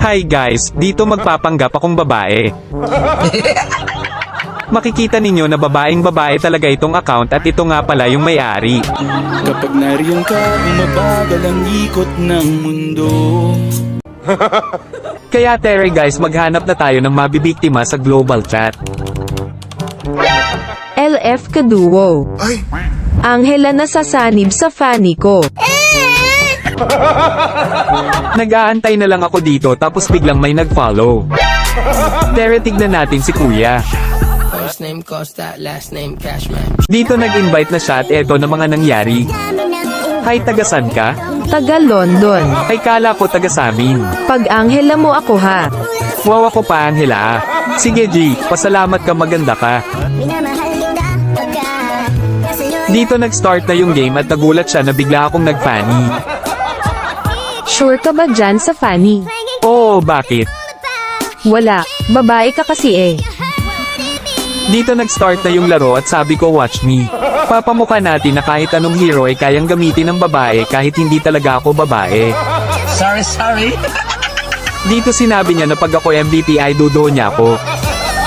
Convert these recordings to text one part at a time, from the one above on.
Hi guys, dito magpapanggap akong babae. Makikita ninyo na babaeng babae talaga itong account at ito nga pala yung may-ari. Kapag nariyan ka, umabagal ang ikot ng mundo. Kaya tere guys, maghanap na tayo ng mabibiktima sa global chat. LF Kaduo. Angela na sasanib sa fanny ko. Nag-aantay na lang ako dito tapos biglang may nag-follow. Tere, tignan natin si kuya. First name Costa, last name Cashman. Dito nag-invite na siya at eto na mga nangyari. Hi, tagasan ka? Taga London. Ay, kala ko taga samin. Pag Angela mo ako ha. Wow, ako pa Angela. Sige G, pasalamat ka, maganda ka. Dito nag-start na yung game at nagulat siya na bigla akong nag-fanny. Sure ka ba dyan sa fanny? Oo, bakit? Wala, babae ka kasi eh. Dito nag-start na yung laro at sabi ko watch me. Papamukha natin na kahit anong hero ay kayang gamitin ng babae kahit hindi talaga ako babae. Sorry. Dito sinabi niya na pag ako MVP ay dudo niya ako.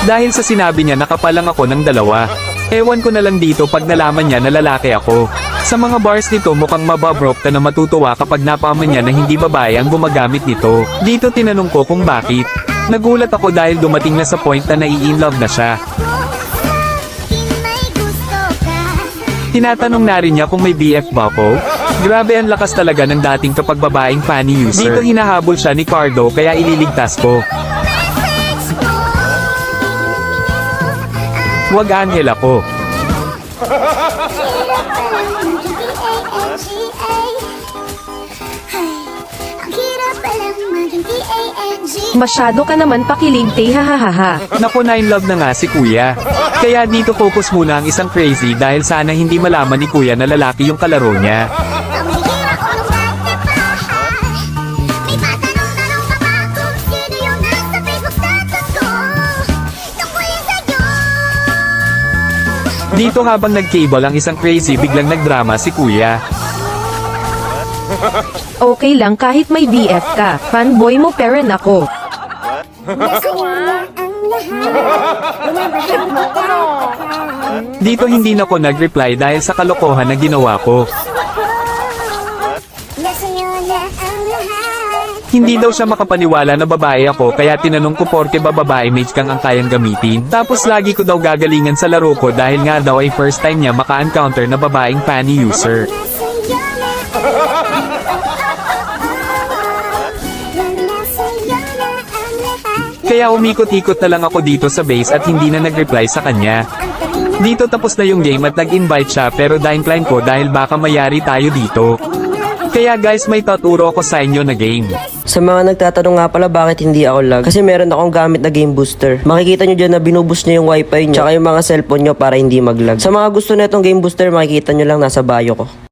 Dahil sa sinabi niya nakapalang ako ng dalawa. Ewan ko na lang dito pag nalaman niya na lalaki ako. Sa mga bars nito mukhang mababrok ka na matutuwa kapag napaman niya na hindi babae ang gumagamit nito. Dito tinanong ko kung bakit. Nagulat ako dahil dumating na sa point na nai-inlove na siya. Tinatanong na rin niya kung may BF ba ako. Grabe ang lakas talaga ng dating kapag babaeng fanny user. Dito hinahabol siya ni Cardo kaya ililigtas ko. Wag Angela ko. Masyado ka naman pakilig te hahaha. Naku, na in love na nga si kuya. Kaya dito focus muna ang isang crazy dahil sana hindi malaman ni kuya na lalaki yung kalaro niya. Dito habang nag-cable ang isang crazy biglang nagdrama si kuya. Okay lang kahit may BF ka, fanboy mo pero ako. Dito hindi na ko nag-reply dahil sa kalokohan na ginawa ko. Hindi daw siya makapaniwala na babae ako kaya tinanong ko porke ba babae mage kang ang kayang gamitin. Tapos lagi ko daw gagalingan sa laro ko dahil nga daw ay first time niya maka-encounter na babaeng fanny user. Kaya umikot-ikot na lang ako dito sa base at hindi na nag-reply sa kanya. Dito tapos na yung game at nag-invite siya pero dine-climb ko dahil baka mayari tayo dito. Kaya guys, may taturo ako sa inyo na game. Sa mga nagtatanong nga pala bakit hindi ako lag, kasi meron akong gamit na game booster. Makikita nyo dyan na binuboost nyo yung wifi nyo, tsaka yung mga cellphone nyo para hindi mag-lag. Sa mga gusto na itong game booster, makikita nyo lang nasa bio ko.